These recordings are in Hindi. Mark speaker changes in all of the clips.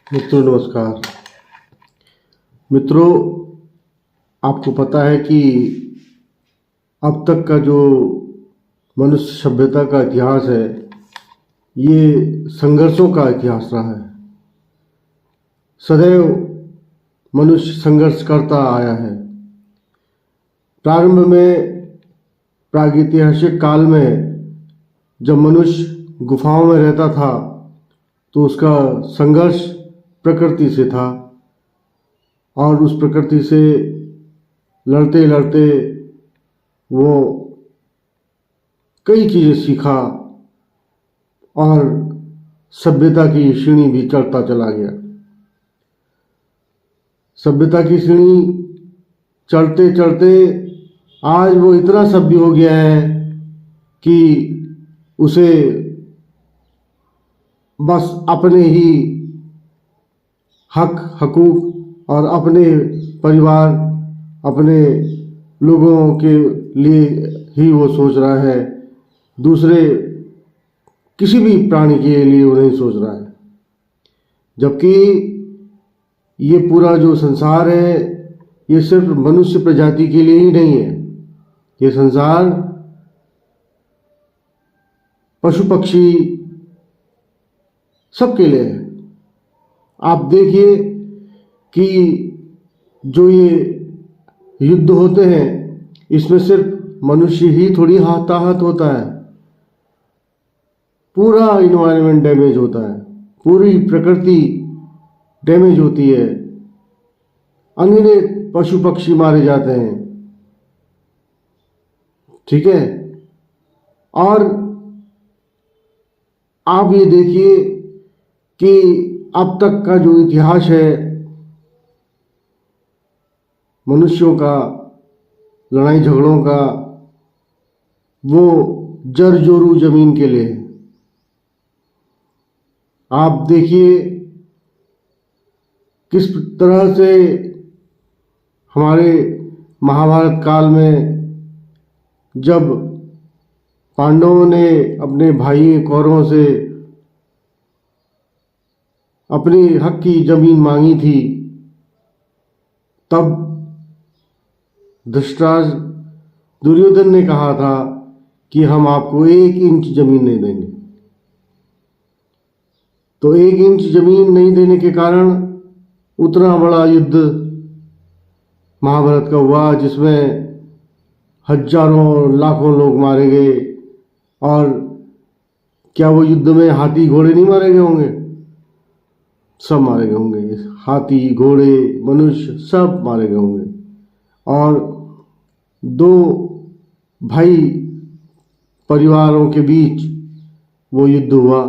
Speaker 1: मित्रों नमस्कार। मित्रों, आपको पता है कि अब तक का जो मनुष्य सभ्यता का इतिहास है, ये संघर्षों का इतिहास रहा है। सदैव मनुष्य संघर्ष करता आया है। प्रारंभ में प्रागैतिहासिक काल में जब मनुष्य गुफाओं में रहता था तो उसका संघर्ष प्रकृति से था और उस प्रकृति से लड़ते लड़ते वो कई चीज़ें सीखा और सभ्यता की सीढ़ी भी चढ़ता चला गया। सभ्यता की सीढ़ी चढ़ते चढ़ते आज वो इतना सभ्य हो गया है कि उसे बस अपने ही हक हकूक और अपने परिवार, अपने लोगों के लिए ही वो सोच रहा है, दूसरे किसी भी प्राणी के लिए वो नहीं सोच रहा है। जबकि ये पूरा जो संसार है ये सिर्फ मनुष्य प्रजाति के लिए ही नहीं है। ये संसार पशु पक्षी सबके लिए है। आप देखिए कि जो ये युद्ध होते हैं इसमें सिर्फ मनुष्य ही थोड़ी हताहत होता है, पूरा इन्वायरमेंट डैमेज होता है, पूरी प्रकृति डैमेज होती है, अनगिनत पशु पक्षी मारे जाते हैं। ठीक है। और आप ये देखिए कि अब तक का जो इतिहास है मनुष्यों का, लड़ाई झगड़ों का, वो जर जोरू जमीन के लिए है। आप देखिए किस तरह से हमारे महाभारत काल में जब पांडवों ने अपने भाई कौरवों से अपनी हक की जमीन मांगी थी, तब धृतराष्ट्र दुर्योधन ने कहा था कि हम आपको 1 इंच जमीन नहीं देंगे। तो 1 इंच जमीन नहीं देने के कारण उतना बड़ा युद्ध महाभारत का हुआ जिसमें हजारों लाखों लोग मारे गए। और क्या वो युद्ध में हाथी घोड़े नहीं मारे गए होंगे? सब मारे गए होंगे। हाथी घोड़े मनुष्य सब मारे गए होंगे। और 2 भाई परिवारों के बीच वो युद्ध हुआ।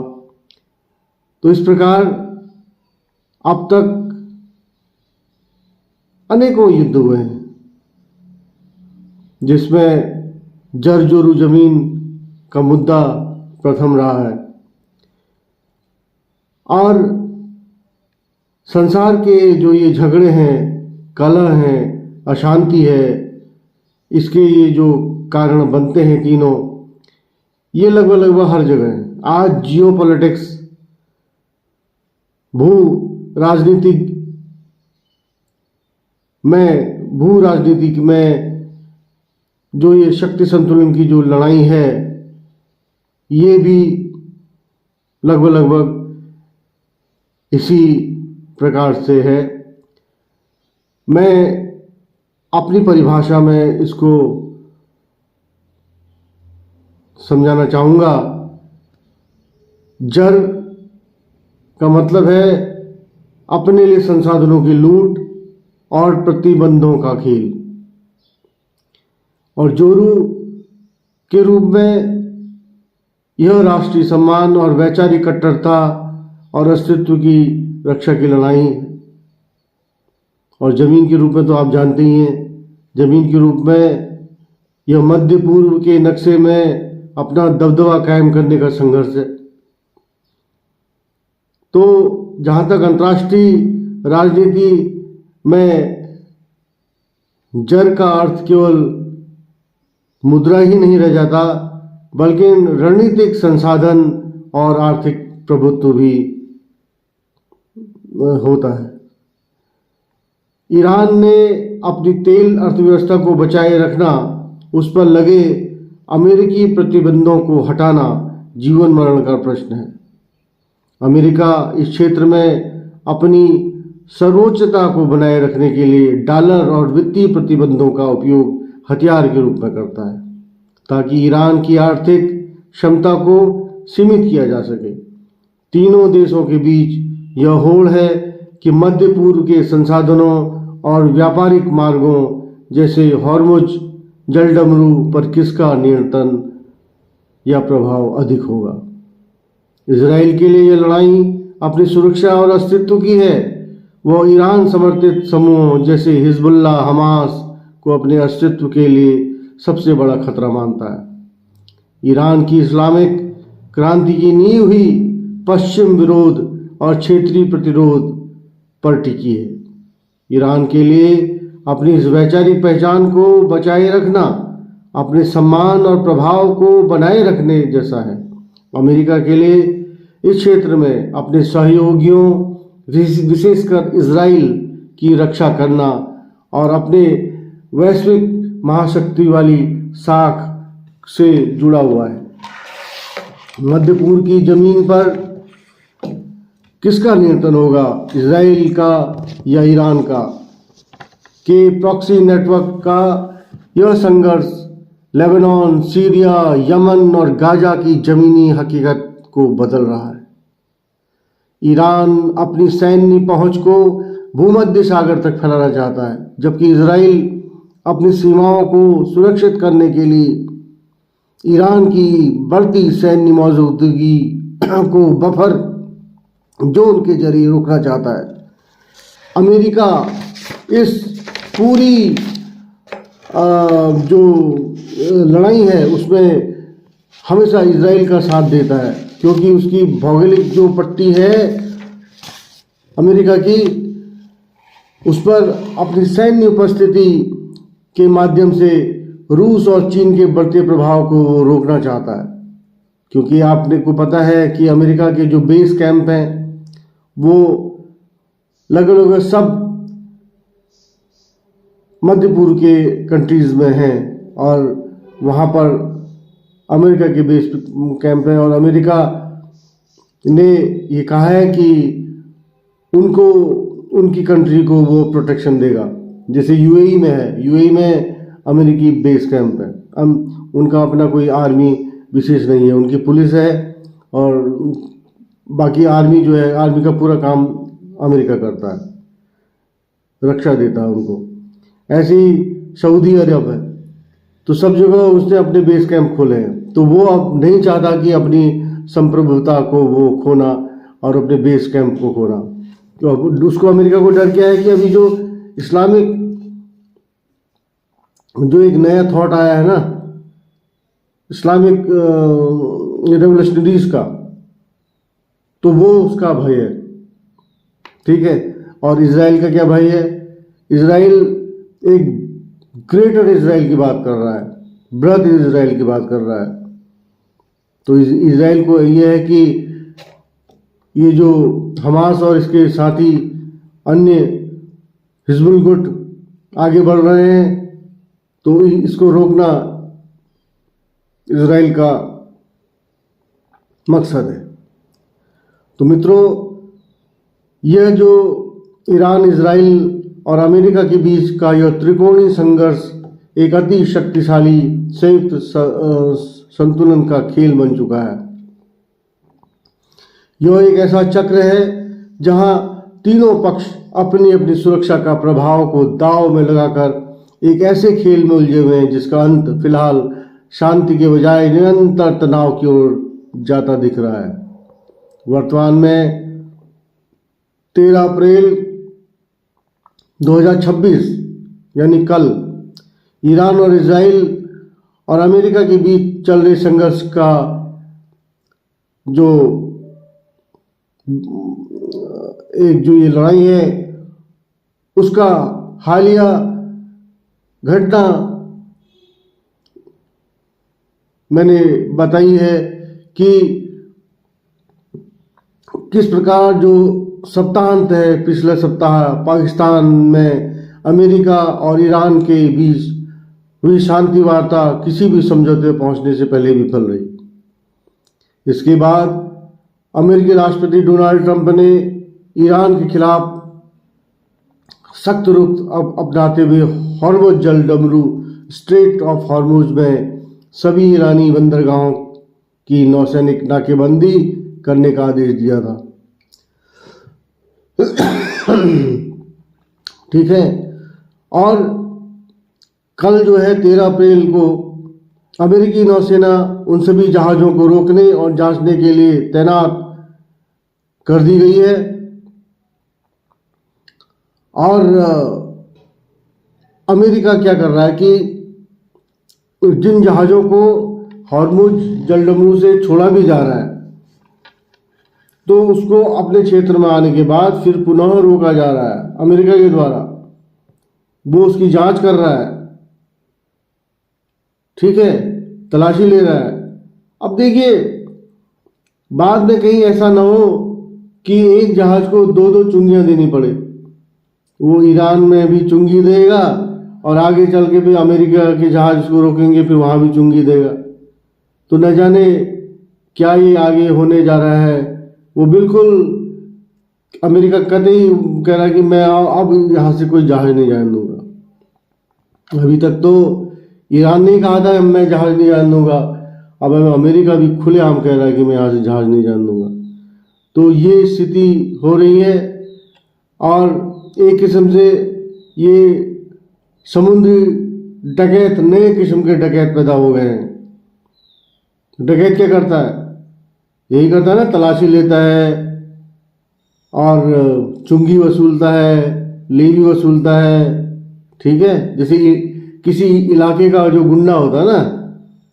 Speaker 1: तो इस प्रकार अब तक अनेकों युद्ध हुए हैं जिसमें जर जोरू जमीन का मुद्दा प्रथम रहा है। और संसार के जो ये झगड़े हैं, कलह हैं, अशांति है, इसके ये जो कारण बनते हैं तीनों, ये लगभग हर जगह है। आज जियोपॉलिटिक्स, भू राजनीतिक में जो ये शक्ति संतुलन की जो लड़ाई है, ये भी लगभग इसी प्रकार से है। मैं अपनी परिभाषा में इसको समझाना चाहूँगा। जर का मतलब है अपने लिए संसाधनों की लूट और प्रतिबंधों का खेल, और जोरू के रूप में यह राष्ट्रीय सम्मान और वैचारिक कट्टरता और अस्तित्व की रक्षा की लड़ाई। और जमीन के रूप में तो आप जानते ही हैं, जमीन के रूप में यह मध्य पूर्व के नक्शे में अपना दबदबा कायम करने का संघर्ष है। तो जहाँ तक अंतर्राष्ट्रीय राजनीति में जर का अर्थ केवल मुद्रा ही नहीं रह जाता, बल्कि रणनीतिक संसाधन और आर्थिक प्रभुत्व भी होता है। ईरान ने अपनी तेल अर्थव्यवस्था को बचाए रखना, उस पर लगे अमेरिकी प्रतिबंधों को हटाना जीवन मरण का प्रश्न है। अमेरिका इस क्षेत्र में अपनी सर्वोच्चता को बनाए रखने के लिए डॉलर और वित्तीय प्रतिबंधों का उपयोग हथियार के रूप में करता है, ताकि ईरान की आर्थिक क्षमता को सीमित किया जा सके। तीनों देशों के बीच यह होड़ है कि मध्य पूर्व के संसाधनों और व्यापारिक मार्गों जैसे हॉर्मुज जलडमरू पर किसका नियंत्रण या प्रभाव अधिक होगा। इजराइल के लिए यह लड़ाई अपनी सुरक्षा और अस्तित्व की है। वह ईरान समर्थित समूहों जैसे हिजबुल्ला, हमास को अपने अस्तित्व के लिए सबसे बड़ा खतरा मानता है। ईरान की इस्लामिक क्रांति की नींव ही पश्चिम विरोध और क्षेत्रीय प्रतिरोध पर टिकी है। ईरान के लिए अपनी इस वैचारिक पहचान को बचाए रखना अपने सम्मान और प्रभाव को बनाए रखने जैसा है। अमेरिका के लिए इस क्षेत्र में अपने सहयोगियों, विशेषकर इजराइल की रक्षा करना और अपने वैश्विक महाशक्ति वाली साख से जुड़ा हुआ है। मध्य पूर्व की जमीन पर किसका नियंत्रण होगा, इजराइल का या ईरान का? के प्रॉक्सी नेटवर्क का यह संघर्ष लेबनान, सीरिया, यमन और गाजा की जमीनी हकीकत को बदल रहा है। ईरान अपनी सैन्य पहुंच को भूमध्य सागर तक फैलाना चाहता है, जबकि इजराइल अपनी सीमाओं को सुरक्षित करने के लिए ईरान की बढ़ती सैन्य मौजूदगी को बफर जोन के जरिए रोकना चाहता है। अमेरिका इस पूरी जो लड़ाई है उसमें हमेशा इजराइल का साथ देता है, क्योंकि उसकी भौगोलिक जो पट्टी है अमेरिका की, उस पर अपनी सैन्य उपस्थिति के माध्यम से रूस और चीन के बढ़ते प्रभाव को वो रोकना चाहता है। क्योंकि आपने को पता है कि अमेरिका के जो बेस कैंप हैं वो लगभग सब मध्य पूर्व के कंट्रीज़ में हैं और वहाँ पर अमेरिका के बेस कैंप हैं। और अमेरिका ने ये कहा है कि उनको उनकी कंट्री को वो प्रोटेक्शन देगा। जैसे यूएई में है, यूएई में अमेरिकी बेस कैंप है। उनका अपना कोई आर्मी विशेष नहीं है, उनकी पुलिस है और बाकी आर्मी जो है, आर्मी का पूरा काम अमेरिका करता है, रक्षा देता है उनको। ऐसे ही सऊदी अरब है, तो सब जगह उसने अपने बेस कैंप खोले हैं। तो वो अब नहीं चाहता कि अपनी संप्रभुता को वो खोना और अपने बेस कैंप को खोना। तो अब उसको अमेरिका को डर क्या है कि अभी जो इस्लामिक जो एक नया थॉट आया है ना, इस्लामिक रेवोल्यूशनरीज का, तो वो उसका भय है, ठीक है। और इजराइल का क्या भय है? इजराइल एक ग्रेटर इजराइल की बात कर रहा है, बृहद इजराइल की बात कर रहा है। तो इजराइल को ये है कि ये जो हमास और इसके साथी अन्य हिजबुल गुट आगे बढ़ रहे हैं, तो इसको रोकना इजराइल का मकसद है। तो मित्रों, यह जो ईरान, इजराइल और अमेरिका के बीच का यह त्रिकोणीय संघर्ष एक अति शक्तिशाली संयुक्त संतुलन का खेल बन चुका है। यह एक ऐसा चक्र है जहां तीनों पक्ष अपनी अपनी सुरक्षा का प्रभाव को दांव में लगाकर एक ऐसे खेल में उलझे हुए हैं जिसका अंत फिलहाल शांति के बजाय निरंतर तनाव की ओर जाता दिख रहा है। वर्तमान में 13 अप्रैल 2026 यानी कल ईरान और इजराइल और अमेरिका के बीच चल रहे संघर्ष का जो ये लड़ाई है उसका हालिया घटना मैंने बताई है कि किस प्रकार जो सप्ताहांत है, पिछले सप्ताह पाकिस्तान में अमेरिका और ईरान के बीच हुई शांति वार्ता किसी भी समझौते पहुंचने से पहले विफल रही। इसके बाद अमेरिकी राष्ट्रपति डोनाल्ड ट्रंप ने ईरान के खिलाफ सख्त रुख अपनाते हुए हॉर्मुज जलडमरू स्ट्रेट ऑफ हॉर्मुज में सभी ईरानी बंदरगाहों की नौसैनिक नाकेबंदी करने का आदेश दिया था। ठीक है। और कल जो है 13 अप्रैल को अमेरिकी नौसेना उन सभी जहाज़ों को रोकने और जांचने के लिए तैनात कर दी गई है। और अमेरिका क्या कर रहा है कि जिन जहाज़ों को हॉर्मुज जलडमरू से छोड़ा भी जा रहा है तो उसको अपने क्षेत्र में आने के बाद फिर पुनः रोका जा रहा है अमेरिका के द्वारा। वो उसकी जांच कर रहा है, ठीक है, तलाशी ले रहा है। अब देखिए, बाद में कहीं ऐसा ना हो कि एक जहाज को दो दो चुंगियां देनी पड़े। वो ईरान में भी चुंगी देगा और आगे चल के भी अमेरिका के जहाज को रोकेंगे, फिर वहाँ भी चुंगी देगा। तो न जाने क्या ये आगे होने जा रहा है। वो बिल्कुल अमेरिका कतई कह रहा है कि मैं अब यहाँ से कोई जहाज नहीं जाने दूंगा। अभी तक तो ईरान ने कहा था मैं जहाज नहीं जाने दूंगा, अब अमेरिका भी खुलेआम कह रहा है कि मैं यहाँ से जहाज नहीं जाने दूंगा। तो ये स्थिति हो रही है और एक किस्म से ये समुद्री डकैत, नए किस्म के डकैत पैदा हो गए हैं। डकैत क्या करता है? यही करता है ना, तलाशी लेता है और चुंगी वसूलता है, लेवी वसूलता है। ठीक है, जैसे किसी इलाके का जो गुंडा होता है ना,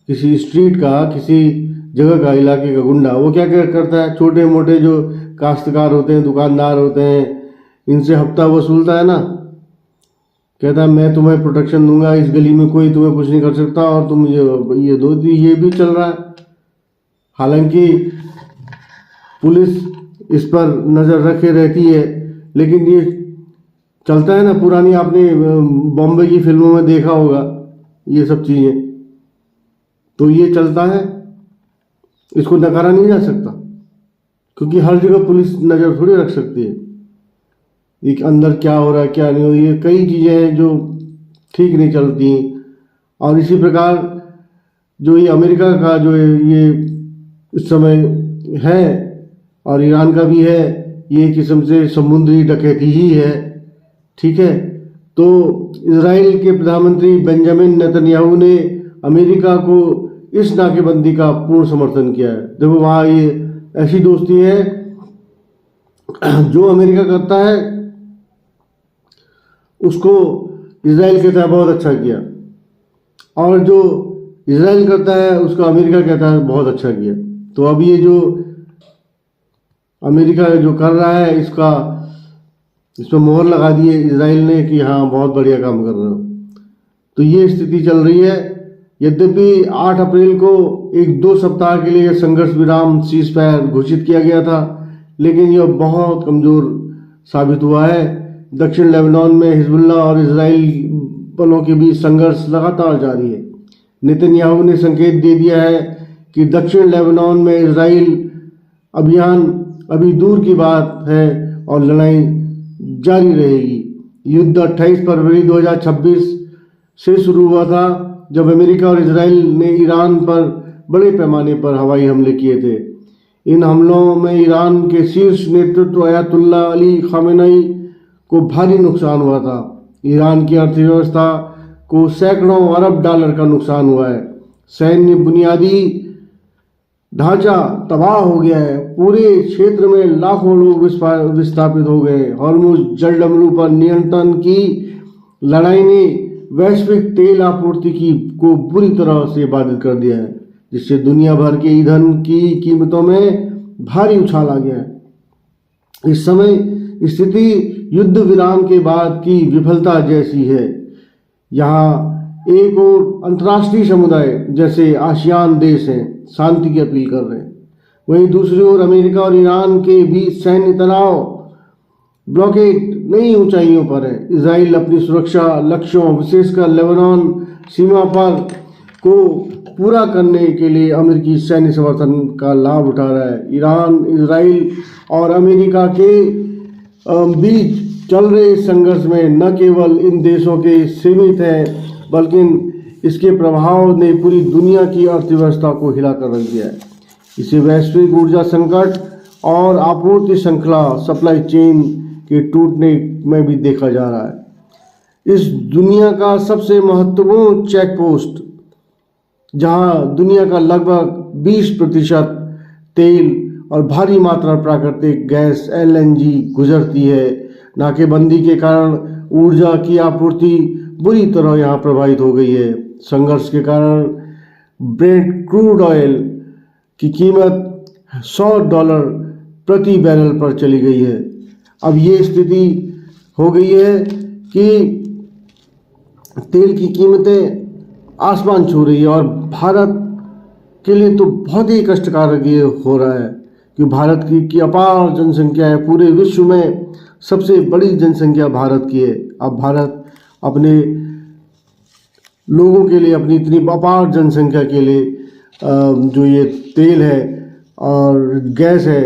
Speaker 1: किसी स्ट्रीट का, किसी जगह का, इलाके का गुंडा, वो क्या करता है, छोटे मोटे जो काश्तकार होते हैं, दुकानदार होते हैं, इनसे हफ्ता वसूलता है ना। कहता है मैं तुम्हें प्रोटेक्शन दूंगा, इस गली में कोई तुम्हें कुछ नहीं कर सकता और तुम ये दो। ये भी चल रहा है। हालांकि पुलिस इस पर नज़र रखे रहती है, लेकिन ये चलता है ना। पुरानी आपने बॉम्बे की फिल्मों में देखा होगा ये सब चीज़ें, तो ये चलता है, इसको नकारा नहीं जा सकता, क्योंकि हर जगह पुलिस नज़र थोड़ी रख सकती है एक अंदर क्या हो रहा है क्या नहीं हो रहा। ये कई चीज़ें हैं जो ठीक नहीं चलती। और इसी प्रकार जो ये अमेरिका का जो ये इस समय है और ईरान का भी है, ये किस्म से समुद्री डकैती ही है। ठीक है, तो इजराइल के प्रधानमंत्री बेंजामिन नेतन्याहू ने अमेरिका को इस नाकेबंदी का पूर्ण समर्थन किया है। देखो, वहाँ ये ऐसी दोस्ती है जो अमेरिका करता है उसको इजराइल कहता है बहुत अच्छा किया, और जो इजराइल करता है उसको अमेरिका कहता है बहुत अच्छा किया। तो अब ये जो अमेरिका जो कर रहा है इसमें मोहर लगा दी है इजराइल ने कि हाँ बहुत बढ़िया काम कर रहे हो। तो ये स्थिति चल रही है। यद्यपि 8 अप्रैल को एक 2 सप्ताह के लिए संघर्ष विराम सीज फायर घोषित किया गया था, लेकिन यह बहुत कमज़ोर साबित हुआ है। दक्षिण लेबनान में हिजबुल्लाह और इजराइल बलों के बीच संघर्ष लगातार जारी है। नेतन्याहू ने संकेत दे दिया है कि दक्षिण लेबनान में इजराइल अभियान अभी दूर की बात है और लड़ाई जारी रहेगी। युद्ध 28 फरवरी 2026 से शुरू हुआ था, जब अमेरिका और इजराइल ने ईरान पर बड़े पैमाने पर हवाई हमले किए थे। इन हमलों में ईरान के शीर्ष नेतृत्व अयातुल्ला अली खामेनेई को भारी नुकसान हुआ था। ईरान की अर्थव्यवस्था को सैकड़ों अरब डॉलर का नुकसान हुआ है। सैन्य बुनियादी ढांचा तबाह हो गया है। पूरे क्षेत्र में लाखों लोग विस्थापित हो गए। हॉर्मुज जलडमरू पर नियंत्रण की लड़ाई ने वैश्विक तेल आपूर्ति को बुरी तरह से बाधित कर दिया है, जिससे दुनिया भर के ईंधन की कीमतों में भारी उछाल आ गया है। इस समय स्थिति युद्ध विराम के बाद की विफलता जैसी है। यहाँ एक और अंतर्राष्ट्रीय समुदाय जैसे आसियान देश हैं शांति की अपील कर रहे हैं, वहीं दूसरी ओर अमेरिका और ईरान के बीच सैन्य तनाव ब्लॉकेड नई ऊंचाइयों पर है। इसराइल अपनी सुरक्षा लक्ष्यों विशेषकर लेबनान सीमा पर को पूरा करने के लिए अमेरिकी सैन्य समर्थन का लाभ उठा रहा है। ईरान इसराइल और अमेरिका के बीच चल रहे संघर्ष में न केवल इन देशों के सीमित है बल्कि इसके प्रभाव ने पूरी दुनिया की अर्थव्यवस्था को हिलाकर रख दिया है। इसे वैश्विक ऊर्जा संकट और आपूर्ति श्रृंखला सप्लाई चेन के टूटने में भी देखा जा रहा है। इस दुनिया का सबसे महत्वपूर्ण चेक पोस्ट जहां दुनिया का लगभग 20% तेल और भारी मात्रा प्राकृतिक गैस LNG गुजरती है, नाकेबंदी के कारण ऊर्जा की आपूर्ति बुरी तरह यहां प्रभावित हो गई है। संघर्ष के कारण ब्रेंट क्रूड ऑयल की कीमत $100 प्रति बैरल पर चली गई है। अब ये स्थिति हो गई है कि तेल की कीमतें आसमान छू रही है और भारत के लिए तो बहुत ही कष्टकारक ये हो रहा है कि भारत की अपार जनसंख्या है। पूरे विश्व में सबसे बड़ी जनसंख्या भारत की है। अब भारत अपने लोगों के लिए, अपनी इतनी अपार जनसंख्या के लिए जो ये तेल है और गैस है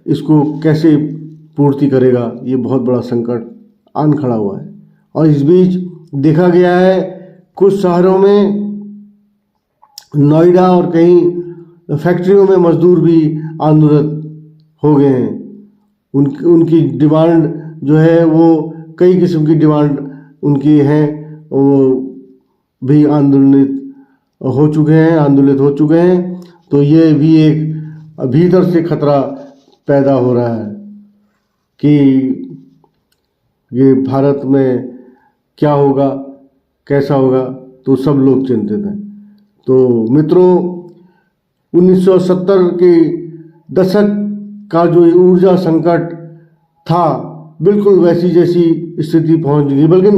Speaker 1: इसको कैसे पूर्ति करेगा, ये बहुत बड़ा संकट आन खड़ा हुआ है। और इस बीच देखा गया है कुछ शहरों में, नोएडा और कहीं फैक्ट्रियों में मजदूर भी आंदोलित हो गए हैं। उनकी डिमांड जो है वो कई किस्म की डिमांड उनकी हैं, वो भी आंदोलित हो चुके हैं। तो ये भी एक भीतर से खतरा पैदा हो रहा है कि ये भारत में क्या होगा, कैसा होगा, तो सब लोग चिंतित हैं। तो मित्रों, 1970 के दशक का जो ऊर्जा संकट था बिल्कुल वैसी जैसी स्थिति पहुंच गई, बल्कि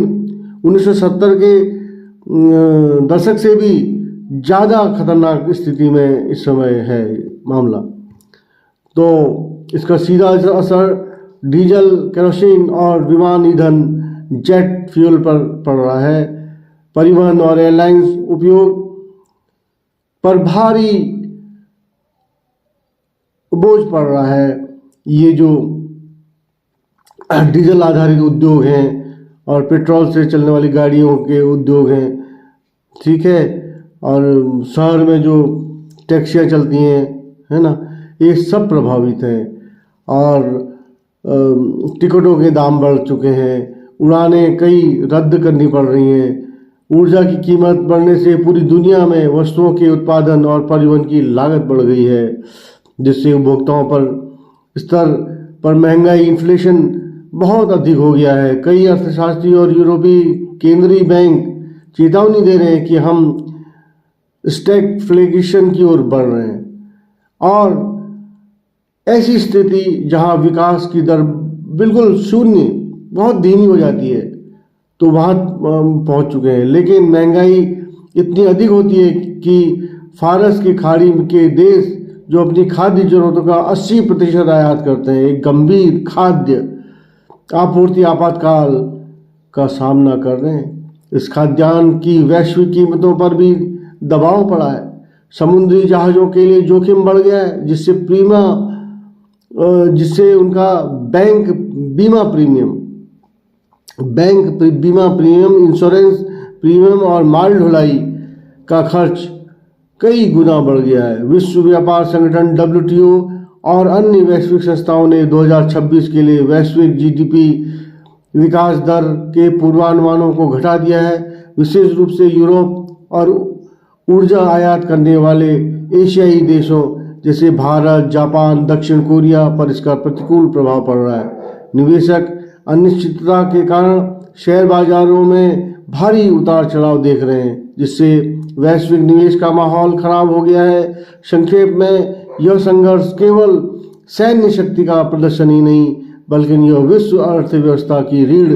Speaker 1: 1970 के दशक से भी ज़्यादा खतरनाक स्थिति में इस समय है मामला। तो इसका सीधा असर डीजल, केरोसिन और विमान ईंधन जेट फ्यूल पर पड़ रहा है। परिवहन और एयरलाइंस उपयोग पर भारी बोझ पड़ रहा है। ये जो डीजल आधारित उद्योग हैं और पेट्रोल से चलने वाली गाड़ियों के उद्योग हैं, ठीक है, और शहर में जो टैक्सियाँ चलती हैं, है ना, ये सब प्रभावित हैं। और टिकटों के दाम बढ़ चुके हैं, उड़ानें कई रद्द करनी पड़ रही हैं। ऊर्जा की कीमत बढ़ने से पूरी दुनिया में वस्तुओं के उत्पादन और परिवहन की लागत बढ़ गई है, जिससे उपभोक्ताओं पर स्तर पर महंगाई, इन्फ्लेशन बहुत अधिक हो गया है। कई अर्थशास्त्री और यूरोपीय केंद्रीय बैंक चेतावनी दे रहे हैं कि हम स्टैगफ्लेशन की ओर बढ़ रहे हैं और ऐसी स्थिति जहां विकास की दर बिल्कुल शून्य, बहुत धीमी हो जाती है, तो वहां पहुंच चुके हैं। लेकिन महंगाई इतनी अधिक होती है कि फारस की खाड़ी के देश जो अपनी खाद्य जरूरतों का 80% आयात करते हैं, एक गंभीर खाद्य आपूर्ति आपातकाल का सामना कर रहे हैं। इस खाद्यान्न की वैश्विक कीमतों पर भी दबाव पड़ा है। समुद्री जहाज़ों के लिए जोखिम बढ़ गया है, जिससे उनका बैंक बीमा प्रीमियम, इंश्योरेंस प्रीमियम और माल ढुलाई का खर्च कई गुना बढ़ गया है। विश्व व्यापार संगठन WTO और अन्य वैश्विक संस्थाओं ने 2026 के लिए वैश्विक GDP विकास दर के पूर्वानुमानों को घटा दिया है। विशेष रूप से यूरोप और ऊर्जा आयात करने वाले एशियाई देशों जैसे भारत, जापान, दक्षिण कोरिया पर इसका प्रतिकूल प्रभाव पड़ रहा है। निवेशक अनिश्चितता के कारण शेयर बाजारों में भारी उतार चढ़ाव देख रहे हैं, जिससे वैश्विक निवेश का माहौल खराब हो गया है। संक्षेप में, यह संघर्ष केवल सैन्य शक्ति का प्रदर्शन ही नहीं, बल्कि यह विश्व अर्थव्यवस्था की रीढ़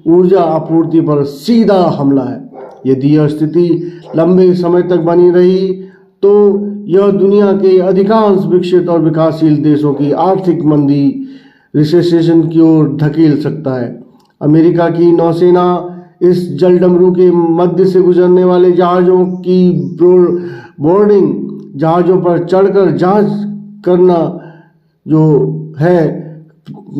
Speaker 1: ऊर्जा आपूर्ति पर सीधा हमला है। यदि यह स्थिति लंबे समय तक बनी रही तो यह दुनिया के अधिकांश विकसित और विकासशील देशों की आर्थिक मंदी रिसेशन की ओर धकेल सकता है। अमेरिका की नौसेना इस जलडमरू के मध्य से गुजरने वाले जहाज़ों की बोर्डिंग जहाज़ों पर चढ़कर जांच करना जो है,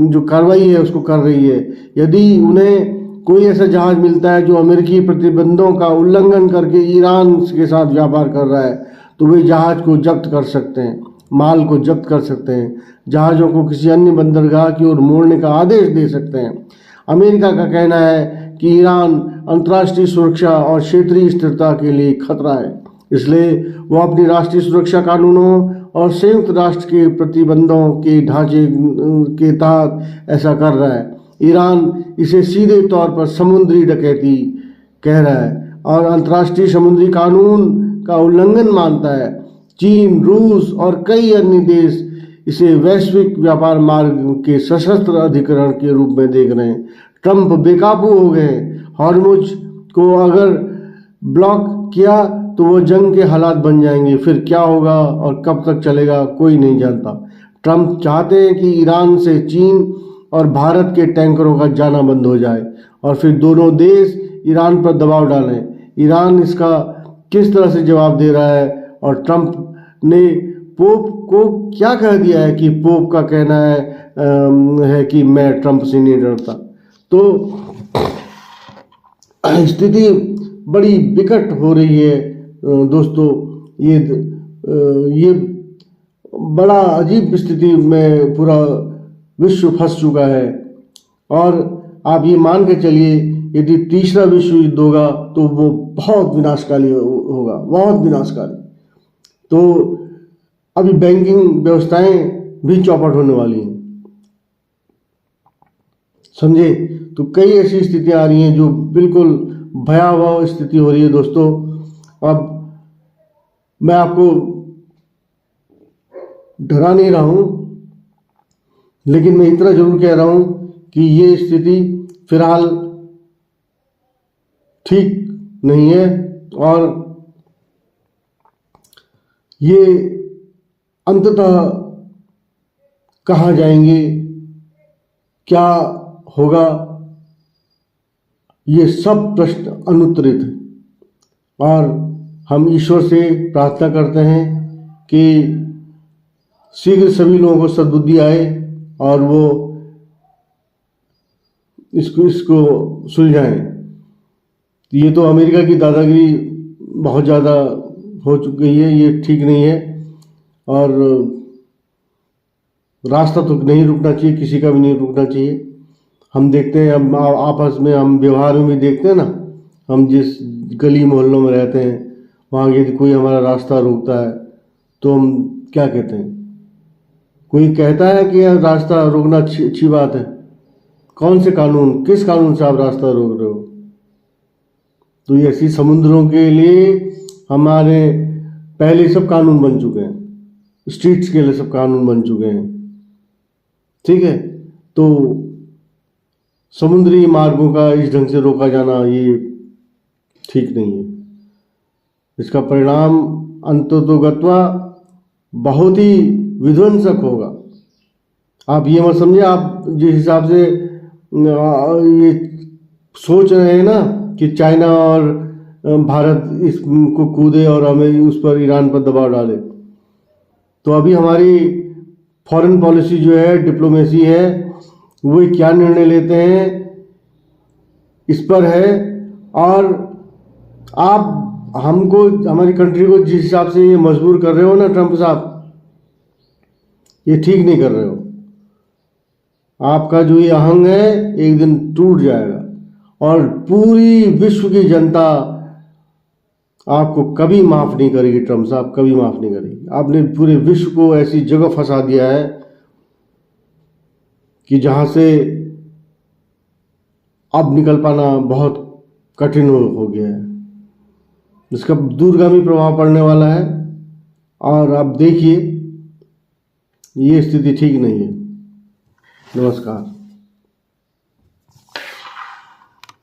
Speaker 1: जो कार्रवाई है उसको कर रही है। यदि उन्हें कोई ऐसा जहाज़ मिलता है जो अमेरिकी प्रतिबंधों का उल्लंघन करके ईरान के साथ व्यापार कर रहा है, तो वे जहाज़ को जब्त कर सकते हैं, माल को जब्त कर सकते हैं, जहाज़ों को किसी अन्य बंदरगाह की ओर मोड़ने का आदेश दे सकते हैं। अमेरिका का कहना है कि ईरान अंतर्राष्ट्रीय सुरक्षा और क्षेत्रीय स्थिरता के लिए खतरा है, इसलिए वो अपनी राष्ट्रीय सुरक्षा कानूनों और संयुक्त राष्ट्र के प्रतिबंधों के ढांचे के तहत ऐसा कर रहा है। ईरान इसे सीधे तौर पर समुद्री डकैती कह रहा है और अंतर्राष्ट्रीय समुद्री कानून का उल्लंघन मानता है। चीन, रूस और कई अन्य देश इसे वैश्विक व्यापार मार्ग के सशस्त्र अधिकरण के रूप में देख रहे हैं। ट्रंप बेकाबू हो गए हैं। हॉर्मुज को अगर ब्लॉक किया तो वो जंग के हालात बन जाएंगे। फिर क्या होगा और कब तक चलेगा कोई नहीं जानता। ट्रंप चाहते हैं कि ईरान से चीन और भारत के टैंकरों का जाना बंद हो जाए और फिर दोनों देश ईरान पर दबाव डालें। ईरान इसका किस तरह से जवाब दे रहा है और ट्रंप ने पोप को क्या कह दिया है कि पोप का कहना है कि मैं ट्रंप से नहीं डरता। तो स्थिति बड़ी विकट हो रही है दोस्तों। ये बड़ा अजीब स्थिति में पूरा विश्व फंस चुका है और आप ये मान के चलिए यदि तीसरा विश्व युद्ध होगा तो वो बहुत विनाशकारी होगा, बहुत विनाशकारी। तो अभी बैंकिंग व्यवस्थाएं भी चौपट होने वाली हैं, समझे। तो कई ऐसी स्थितियां आ रही हैं जो बिल्कुल भयावह स्थिति हो रही है दोस्तों। अब मैं आपको डरा नहीं रहा हूं, लेकिन मैं इतना जरूर कह रहा हूं कि ये स्थिति फिलहाल ठीक नहीं है और ये अंततः कहाँ जाएंगे, क्या होगा, ये सब प्रश्न अनुत्तरित हैं और हम ईश्वर से प्रार्थना करते हैं कि शीघ्र सभी लोगों को सद्बुद्धि आए और वो इसको सुलझाएं। ये तो अमेरिका की दादागिरी बहुत ज़्यादा हो चुकी है, ये ठीक नहीं है और रास्ता तो नहीं रुकना चाहिए, किसी का भी नहीं रुकना चाहिए। हम देखते हैं, हम आपस में हम व्यवहार में भी देखते हैं ना, हम जिस गली मोहल्लों में रहते हैं वहाँ यदि कोई हमारा रास्ता रोकता है तो हम क्या कहते हैं? कोई कहता है कि यार रास्ता रोकना अच्छी बात है? कौन से कानून, किस कानून से आप रास्ता रोक रहे हो? तो ये ऐसी समुद्रों के लिए हमारे पहले सब कानून बन चुके हैं, स्ट्रीट्स के लिए सब कानून बन चुके हैं, ठीक है। तो समुद्री मार्गों का इस ढंग से रोका जाना ये ठीक नहीं है। इसका परिणाम अंततोगत्वा बहुत ही विध्वंसक होगा। आप ये मत समझिए, आप जिस हिसाब से ये सोच रहे हैं ना कि चाइना और भारत इसको कूदे और हमें उस पर ईरान पर दबाव डाले, तो अभी हमारी फॉरेन पॉलिसी जो है, डिप्लोमेसी है, वो क्या निर्णय लेते हैं इस पर है। और आप हमको, हमारी कंट्री को जिस हिसाब से ये मजबूर कर रहे हो ना ट्रंप साहब, ये ठीक नहीं कर रहे हो। आपका जो ये अहंग है एक दिन टूट जाएगा और पूरी विश्व की जनता आपको कभी माफ नहीं करेगी। ट्रंप साहब कभी माफ नहीं करेगी। आपने पूरे विश्व को ऐसी जगह फंसा दिया है कि जहां से अब निकल पाना बहुत कठिन हो गया है। इसका दूरगामी प्रभाव पड़ने वाला है और आप देखिए ये स्थिति ठीक नहीं है। नमस्कार।